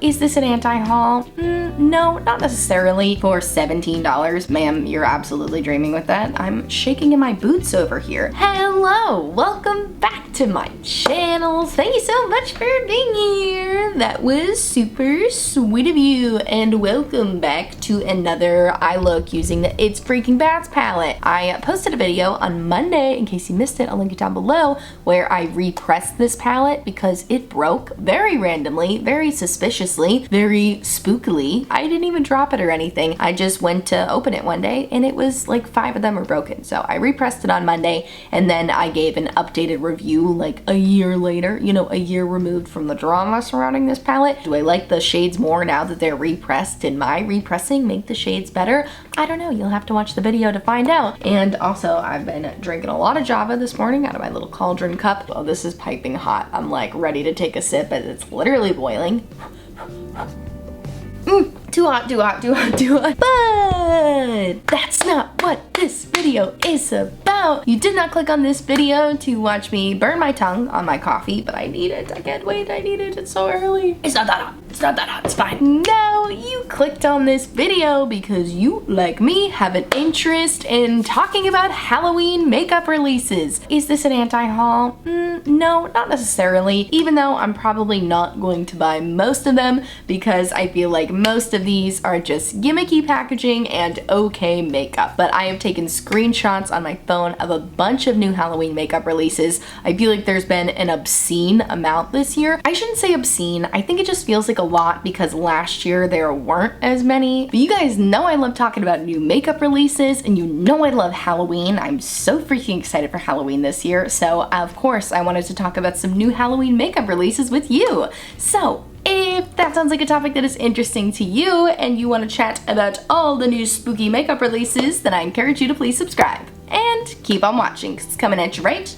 Is this an anti-haul? No, not necessarily. For $17, ma'am, you're absolutely dreaming with that. I'm shaking in my boots over here. Hello, welcome back to my channel. Thank you so much for being here. That was super sweet of you. And welcome back to another eye look using the It's Freaking Bats palette. I posted a video on Monday, in case you missed it, I'll link it down below, where I repressed this palette because it broke very randomly, very suspiciously, very spookily. I didn't even drop it or anything. I just went to open it one day and it was like 5 of them were broken. So I repressed it on Monday and then I gave an updated review like a year later, you know, a year removed from the drama surrounding this palette. Do I like the shades more now that they're repressed? Did my repressing make the shades better? I don't know. You'll have to watch the video to find out. And also I've been drinking a lot of Java this morning out of my little cauldron cup. Oh, this is piping hot. I'm like ready to take a sip as it's literally boiling. Too hot, too hot, too hot, too hot. But that's not what this video is about. You did not click on this video to watch me burn my tongue on my coffee, but I need it. I can't wait. I need it. It's so early. It's not that hot. It's not that hot. It's fine. No, you clicked on this video because you, like me, have an interest in talking about Halloween makeup releases. Is this an anti-haul? No, not necessarily, even though I'm probably not going to buy most of them because I feel like most of these are just gimmicky packaging and okay makeup. But I have taken screenshots on my phone of a bunch of new Halloween makeup releases. I feel like there's been an obscene amount this year. I shouldn't say obscene. I think it just feels like a lot because last year there weren't as many. But you guys know I love talking about new makeup releases and you know I love Halloween. I'm so freaking excited for Halloween this year. So of course I wanted to talk about some new Halloween makeup releases with you. So if that sounds like a topic that is interesting to you and you want to chat about all the new spooky makeup releases, then I encourage you to please subscribe and keep on watching because it's coming at you right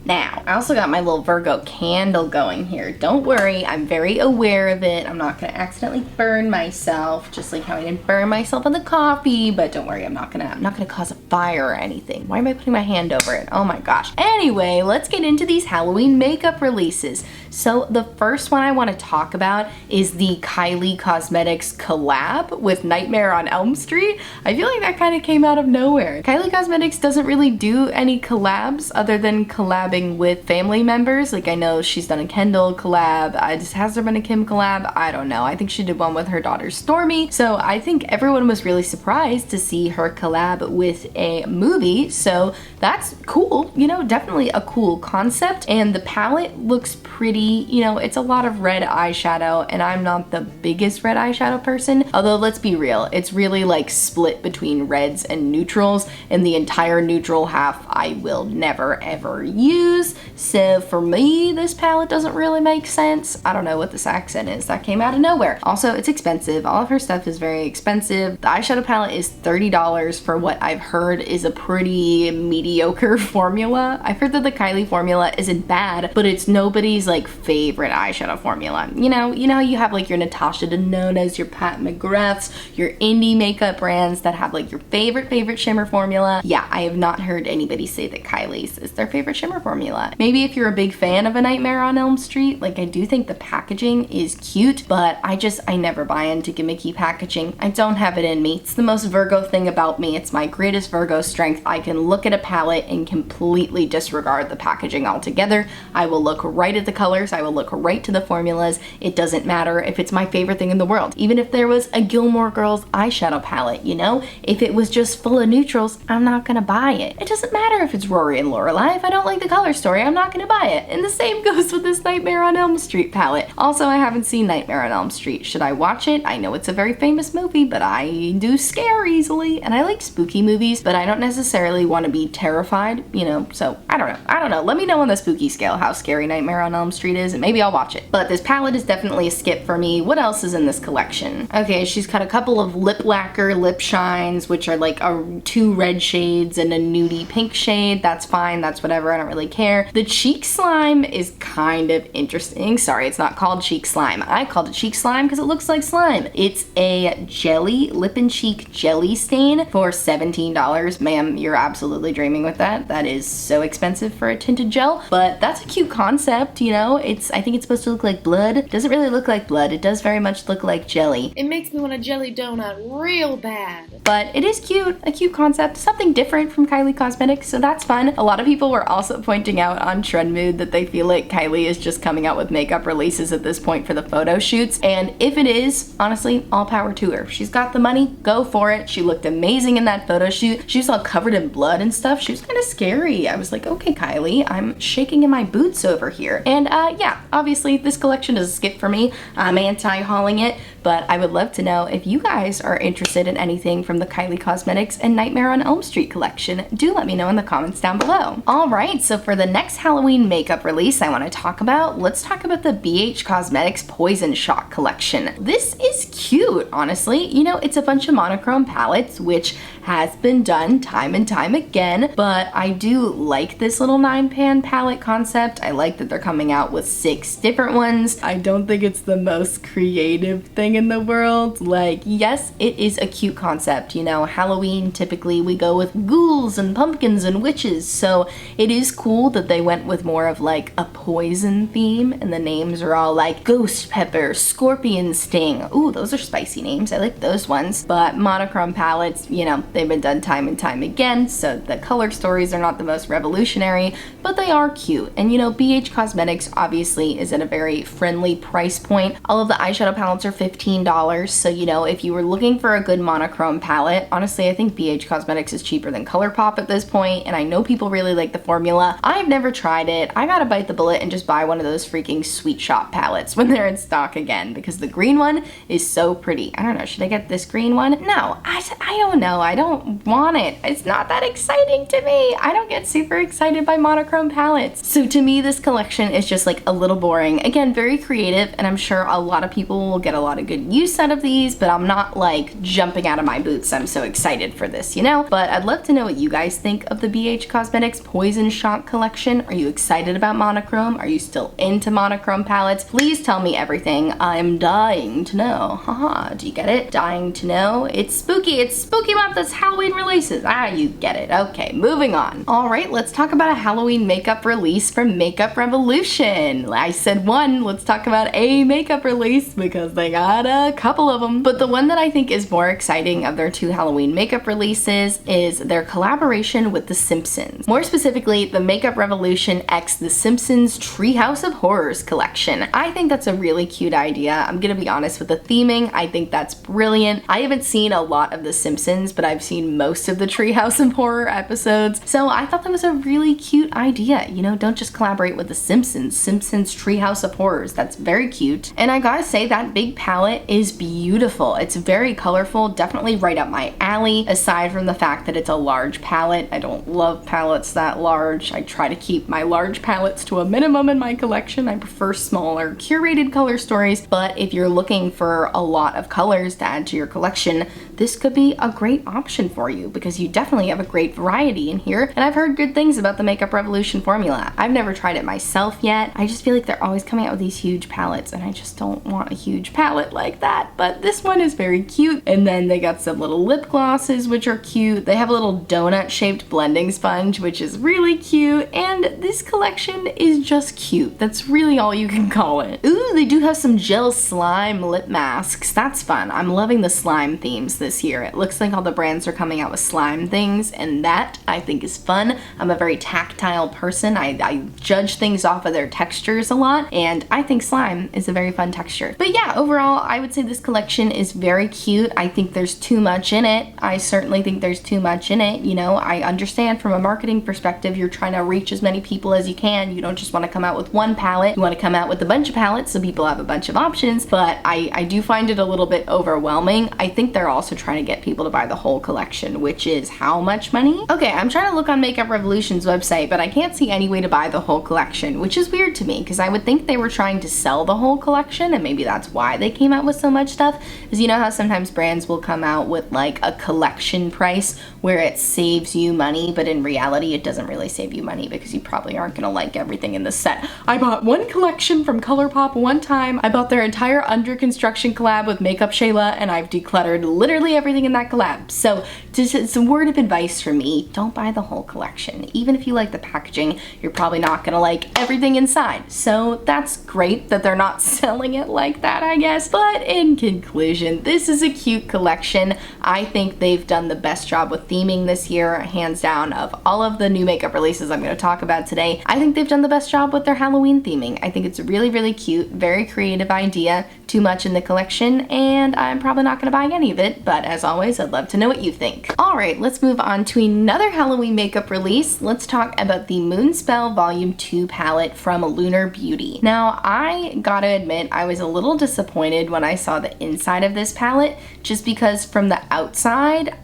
now. I also got my little Virgo candle going here. Don't worry, I'm very aware of it. I'm not gonna accidentally burn myself, just like how I didn't burn myself on the coffee, but don't worry, I'm not gonna cause a fire or anything. Why am I putting my hand over it? Oh my gosh. Anyway, let's get into these Halloween makeup releases. So the first one I want to talk about is the Kylie Cosmetics collab with Nightmare on Elm Street. I feel like that kind of came out of nowhere. Kylie Cosmetics doesn't really do any collabs other than collabing with family members. Like I know she's done a Kendall collab. Has there been a Kim collab? I don't know. I think she did one with her daughter Stormy. So I think everyone was really surprised to see her collab with a movie. So that's cool. You know, definitely a cool concept. And the palette looks pretty, you know, it's a lot of red eyeshadow and I'm not the biggest red eyeshadow person. Although let's be real, it's really like split between reds and neutrals and the entire neutral half I will never ever use. So for me, this palette doesn't really make sense. I don't know what this accent is. That came out of nowhere. Also, it's expensive. All of her stuff is very expensive. The eyeshadow palette is $30 for what I've heard is a pretty mediocre formula. I've heard that the Kylie formula isn't bad, but it's nobody's like favorite eyeshadow formula. You know you have like your Natasha Denona's, your Pat McGrath's, your indie makeup brands that have like your favorite shimmer formula. Yeah, I have not heard anybody say that Kylie's is their favorite shimmer formula. Maybe if you're a big fan of A Nightmare on Elm Street, like I do think the packaging is cute, but I never buy into gimmicky packaging. I don't have it in me. It's the most Virgo thing about me. It's my greatest Virgo strength. I can look at a palette and completely disregard the packaging altogether. I will look right at the colors. I will look right to the formulas. It doesn't matter if it's my favorite thing in the world. Even if there was a Gilmore Girls eyeshadow palette, you know? If it was just full of neutrals, I'm not gonna buy it. It doesn't matter if it's Rory and Lorelai. If I don't like the color story, I'm not gonna buy it. And the same goes with this Nightmare on Elm Street palette. Also, I haven't seen Nightmare on Elm Street. Should I watch it? I know it's a very famous movie, but I do scare easily. And I like spooky movies, but I don't necessarily want to be terrified, you know? So, I don't know. Let me know on the spooky scale how scary Nightmare on Elm Street is, and maybe I'll watch it. But this palette is definitely a skip for me. What else is in this collection? Okay, she's got a couple of lip lacquer lip shines, which are like 2 red shades and a nudie pink shade. That's fine. That's whatever. I don't really really care. The cheek slime is kind of interesting. Sorry, it's not called cheek slime. I called it cheek slime because it looks like slime. It's a jelly, lip and cheek jelly stain for $17. Ma'am, you're absolutely dreaming with that. That is so expensive for a tinted gel, but that's a cute concept, you know? I think it's supposed to look like blood. It doesn't really look like blood. It does very much look like jelly. It makes me want a jelly donut real bad. But it is cute, a cute concept, something different from Kylie Cosmetics, so that's fun. A lot of people were also pointing out on Trend Mood that they feel like Kylie is just coming out with makeup releases at this point for the photo shoots, and if it is, honestly, all power to her. She's got the money, go for it. She looked amazing in that photo shoot. She was all covered in blood and stuff. She was kind of scary. I was like, okay, Kylie, I'm shaking in my boots over here. And yeah, obviously this collection is a skip for me. I'm anti-hauling it, but I would love to know if you guys are interested in anything from the Kylie Cosmetics and Nightmare on Elm Street collection. Do let me know in the comments down below. All right, so for the next Halloween makeup release I want to talk about, let's talk about the BH Cosmetics Poison Shock collection. This is cute, honestly. You know, it's a bunch of monochrome palettes, which has been done time and time again, but I do like this little 9-pan palette concept. I like that they're coming out with 6 different ones. I don't think it's the most creative thing in the world. Like, yes, it is a cute concept. You know, Halloween, typically we go with ghouls and pumpkins and witches, so it is cool that they went with more of like a poison theme, and the names are all like Ghost Pepper, Scorpion Sting. Ooh, those are spicy names. I like those ones. But monochrome palettes, you know, they've been done time and time again, so the color stories are not the most revolutionary, but they are cute. And you know, BH Cosmetics obviously is at a very friendly price point. All of the eyeshadow palettes are $15, so you know, if you were looking for a good monochrome palette, honestly, I think BH Cosmetics is cheaper than Colourpop at this point, and I know people really like the formula. I've never tried it. I gotta bite the bullet and just buy one of those freaking Sweet Shop palettes when they're in stock again, because the green one is so pretty. I don't know, should I get this green one? No, I don't know. I don't want it. It's not that exciting to me. I don't get super excited by monochrome palettes. So to me, this collection is just like a little boring. Again, very creative, and I'm sure a lot of people will get a lot of good use out of these, but I'm not like jumping out of my boots. I'm so excited for this, you know? But I'd love to know what you guys think of the BH Cosmetics Poison Shock collection. Are you excited about monochrome? Are you still into monochrome palettes? Please tell me everything. I'm dying to know. Haha, do you get it? Dying to know. It's spooky. It's spooky month. It's Halloween releases. Ah, you get it. Okay, moving on. All right, let's talk about a Halloween makeup release from Makeup Revolution. I said one, let's talk about a makeup release because they got a couple of them. But the one that I think is more exciting of their 2 Halloween makeup releases is their collaboration with The Simpsons. More specifically, the Makeup Revolution x The Simpsons Treehouse of Horrors collection. I think that's a really cute idea. I'm gonna be honest with the theming. I think that's brilliant. I haven't seen a lot of The Simpsons, but I've seen most of the Treehouse of Horror episodes, so I thought that was a really cute idea. You know, don't just collaborate with The Simpsons. Simpsons Treehouse of Horrors. That's very cute. And I gotta say, that big palette is beautiful. It's very colorful, definitely right up my alley, aside from the fact that it's a large palette. I don't love palettes that large. I try to keep my large palettes to a minimum in my collection. I prefer smaller, curated color stories, but if you're looking for a lot of colors to add to your collection, this could be a great option for you because you definitely have a great variety in here, and I've heard good things about the Makeup Revolution formula. I've never tried it myself yet. I just feel like they're always coming out with these huge palettes, and I just don't want a huge palette like that, but this one is very cute. And then they got some little lip glosses, which are cute. They have a little donut-shaped blending sponge, which is really cute, and this collection is just cute. That's really all you can call it. Ooh, they do have some gel slime lip masks. That's fun. I'm loving the slime themes this year. It looks like all the brands are coming out with slime things, and that I think is fun. I'm a very tactile person. I judge things off of their textures a lot, and I think slime is a very fun texture. But yeah, overall, I would say this collection is very cute. I think there's too much in it. I certainly think there's too much in it. You know, I understand from a marketing perspective, you're trying to reach as many people as you can. You don't just want to come out with one palette. You want to come out with a bunch of palettes so people have a bunch of options, but I do find it a little bit overwhelming. I think they're also try to get people to buy the whole collection, which is how much money? Okay, I'm trying to look on Makeup Revolution's website, but I can't see any way to buy the whole collection, which is weird to me because I would think they were trying to sell the whole collection, and maybe that's why they came out with so much stuff. Because you know how sometimes brands will come out with like a collection price where it saves you money, but in reality it doesn't really save you money because you probably aren't gonna like everything in the set. I bought one collection from Colourpop one time. I bought their entire Under Construction collab with Makeup Shayla, and I've decluttered literally everything in that collab. So just some word of advice from me, don't buy the whole collection. Even if you like the packaging, you're probably not gonna like everything inside. So that's great that they're not selling it like that, I guess. But in conclusion, this is a cute collection. I think they've done the best job with theming this year, hands down, of all of the new makeup releases I'm gonna talk about today. I think they've done the best job with their Halloween theming. I think it's really, really cute, very creative idea, too much in the collection, and I'm probably not gonna buy any of it, but as always, I'd love to know what you think. All right, let's move on to another Halloween makeup release. Let's talk about the Moonspell Volume 2 palette from Lunar Beauty. Now, I gotta admit, I was a little disappointed when I saw the inside of this palette, just because from the outside,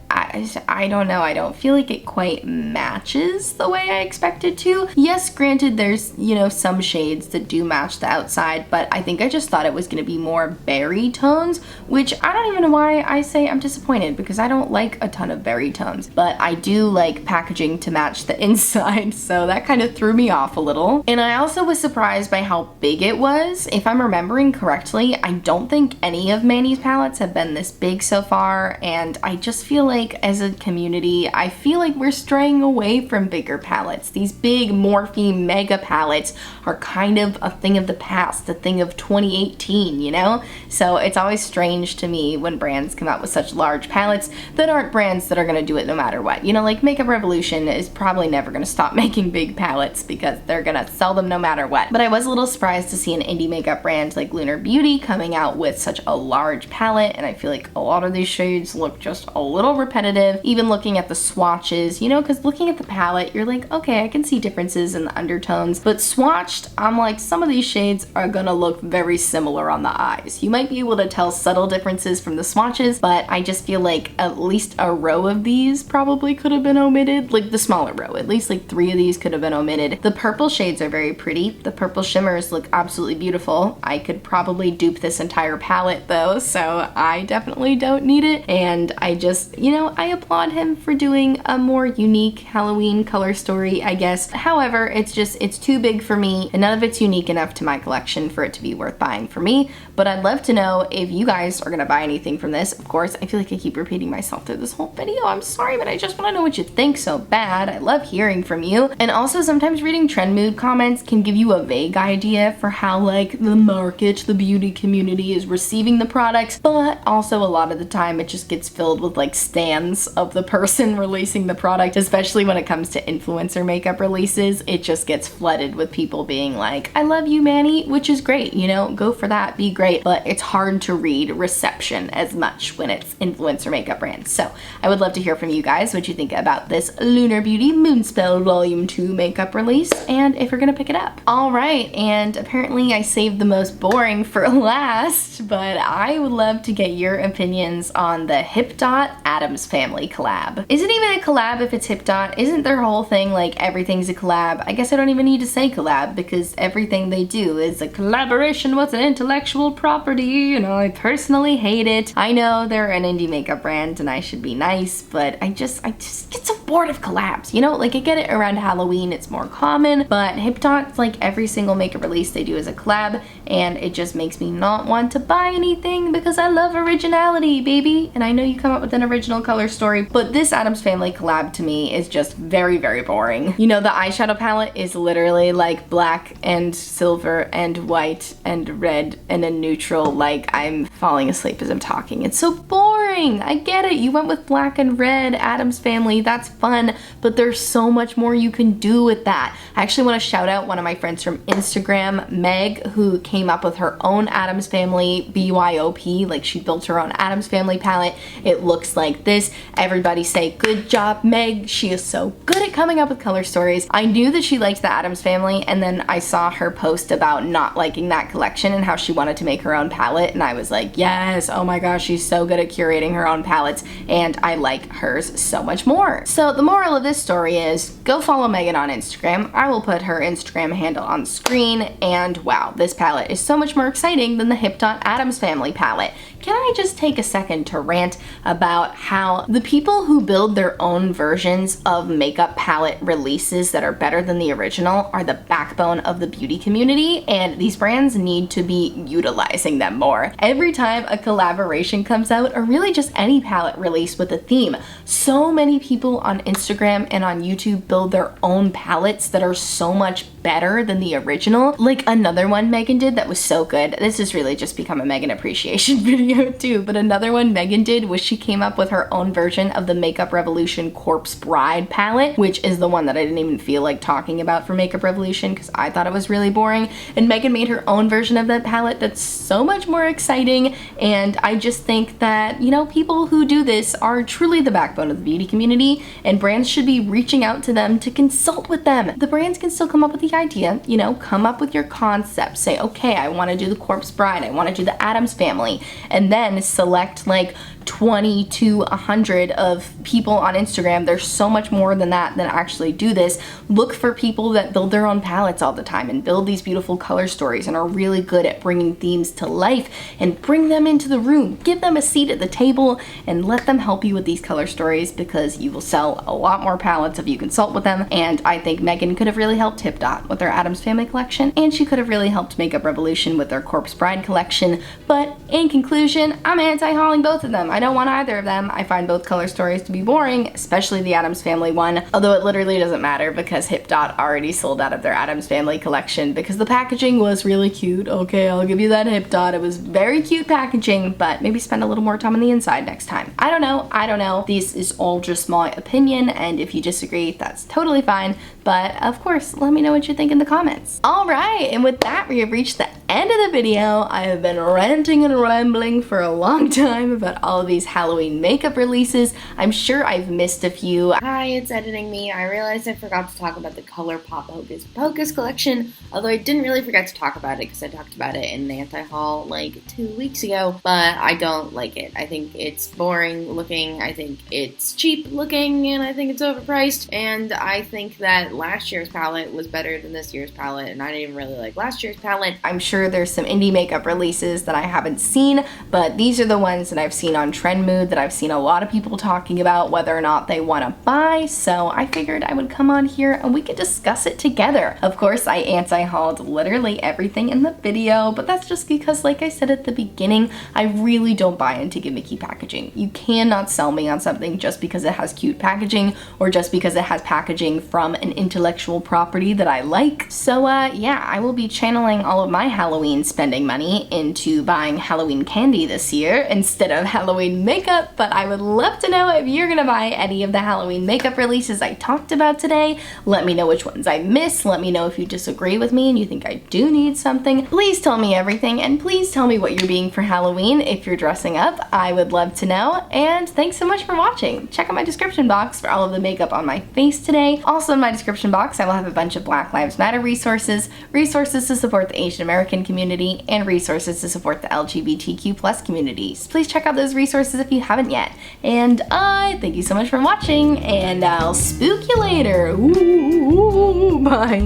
I don't know, I don't feel like it quite matches the way I expected to. Yes, granted, there's, you know, some shades that do match the outside, but I think I just thought it was gonna be more berry tones, which I don't even know why I say I'm disappointed, because I don't like a ton of berry tones, but I do like packaging to match the inside, so that kind of threw me off a little. And I also was surprised by how big it was. If I'm remembering correctly, I don't think any of Manny's palettes have been this big so far, and I just feel like as a community, I feel like we're straying away from bigger palettes. These big Morphe mega palettes are kind of a thing of the past, a thing of 2018, you know? So it's always strange to me when brands come out with such large palettes that aren't brands that are gonna do it no matter what. You know, like Makeup Revolution is probably never gonna stop making big palettes because they're gonna sell them no matter what. But I was a little surprised to see an indie makeup brand like Lunar Beauty coming out with such a large palette, and I feel like a lot of these shades look just a little repetitive, even looking at the swatches, you know, because looking at the palette, you're like, okay, I can see differences in the undertones, but swatched, I'm like, some of these shades are gonna look very similar on the eyes. You might be able to tell subtle differences from the swatches, but I just feel like at least a row of these probably could have been omitted, like the smaller row, at least like 3 of these could have been omitted. The purple shades are very pretty. The purple shimmers look absolutely beautiful. I could probably dupe this entire palette though, so I definitely don't need it, and I just, you know, I applaud him for doing a more unique Halloween color story, I guess. However, it's too big for me, and none of it's unique enough to my collection for it to be worth buying for me. But I'd love to know if you guys are gonna buy anything from this. Of course, I feel like I keep repeating myself through this whole video. I'm sorry, but I just wanna know what you think so bad. I love hearing from you. And also, sometimes reading trend mood comments can give you a vague idea for how like the market, the beauty community is receiving the products, but also a lot of the time it just gets filled with like stans of the person releasing the product, especially when it comes to influencer makeup releases. It just gets flooded with people being like, I love you, Manny, which is great, you know, go for that, be great, but it's hard to read reception as much when it's influencer makeup brands. So I would love to hear from you guys what you think about this Lunar Beauty Moonspell Volume 2 makeup release, and if you're gonna pick it up. All right, and apparently I saved the most boring for last, but I would love to get your opinions on the Hipdot Addams Family collab. Is it even a collab if it's Hipdot? Isn't their whole thing like everything's a collab? I guess I don't even need to say collab because everything they do is a collaboration with an intellectual property, and I personally hate it. I know they're an indie makeup brand and I should be nice, but I just get so bored of collabs, you know? Like, I get it around Halloween, it's more common, but Hipdot's like every single makeup release they do is a collab, and it just makes me not want to buy anything because I love originality, baby. And I know you come up with an original color story, but this Addams Family collab to me is just very, very boring. You know, the eyeshadow palette is literally like black and silver and white and red and a neutral. Like, I'm falling asleep as I'm talking. It's so boring. I get it. You went with black and red, Addams Family, that's fun, but there's so much more you can do with that. I actually want to shout out one of my friends from Instagram, Meg, who came up with her own Addams Family BYOP. Like, she built her own Addams Family palette. It looks like this. Everybody say good job, Meg. She is so good at coming up with color stories. I knew that she liked the Addams Family, and then I saw her post about not liking that collection and how she wanted to make her own palette, and I was like, yes, oh my gosh, she's so good at curating creating her own palettes, and I like hers so much more. So the moral of this story is go follow Megan on Instagram. I will put her Instagram handle on the screen, and wow, this palette is so much more exciting than the Hipdot Addams Family palette. Can I just take a second to rant about how the people who build their own versions of makeup palette releases that are better than the original are the backbone of the beauty community, and these brands need to be utilizing them more. Every time a collaboration comes out, or really just any palette release with a theme, so many people on Instagram and on YouTube build their own palettes that are so much better than the original. Like another one Megan did that was so good. This has really just become a Megan appreciation video too, but another one Megan did was she came up with her own version of the Makeup Revolution Corpse Bride palette, which is the one that I didn't even feel like talking about for Makeup Revolution because I thought it was really boring. And Megan made her own version of that palette that's so much more exciting, and I just think that, you know, people who do this are truly the backbone of the beauty community, and brands should be reaching out to them to consult with them. The brands can still come up with the idea, you know, come up with your concept, say, okay, I want to do the Corpse Bride, I want to do the Addams Family, and then select like 20 to 100 of people on Instagram. There's so much more than that that actually do this. Look for people that build their own palettes all the time and build these beautiful color stories and are really good at bringing themes to life, and bring them into the room. Give them a seat at the table and let them help you with these color stories, because you will sell a lot more palettes if you consult with them. And I think Megan could have really helped Hipdot with their Addams Family collection, and she could have really helped Makeup Revolution with their Corpse Bride collection. But in conclusion, I'm anti-hauling both of them. I don't want either of them. I find both color stories to be boring, especially the Addams Family one, although it literally doesn't matter because Hipdot already sold out of their Addams Family collection because the packaging was really cute. Okay, I'll give you that, Hipdot. It was very cute packaging, but maybe spend a little more time on the inside next time. I don't know. This is all just my opinion, and if you disagree, that's totally fine. But of course, let me know what you think in the comments. All right, and with that, we have reached the end of the video. I have been ranting and rambling for a long time about all of these Halloween makeup releases. I'm sure I've missed a few. Hi, it's editing me. I realized I forgot to talk about the Colourpop Hocus Pocus collection, although I didn't really forget to talk about it because I talked about it in the anti-haul like 2 weeks ago, but I don't like it. I think it's boring looking, I think it's cheap looking, and I think it's overpriced, and I think that last year's palette was better than this year's palette, and I didn't even really like last year's palette. I'm sure there's some indie makeup releases that I haven't seen, but these are the ones that I've seen on Trend Mood that I've seen a lot of people talking about whether or not they want to buy, so I figured I would come on here and we could discuss it together. Of course, I anti-hauled literally everything in the video, but that's just because, like I said at the beginning, I really don't buy into gimmicky packaging. You cannot sell me on something just because it has cute packaging or just because it has packaging from an intellectual property that I like. So yeah, I will be channeling all of my Halloween spending money into buying Halloween candy this year instead of Halloween makeup, but I would love to know if you're gonna buy any of the Halloween makeup releases I talked about today. Let me know which ones I missed. Let me know if you disagree with me and you think I do need something. Please tell me everything, and please tell me what you're being for Halloween if you're dressing up. I would love to know, and thanks so much for watching. Check out my description box for all of the makeup on my face today. Also in my description box, I will have a bunch of Black Lives Matter resources, resources to support the Asian American community, and resources to support the LGBTQ+ communities. Please check out those resources if you haven't yet. And I thank you so much for watching, and I'll spook you later. Ooh, bye.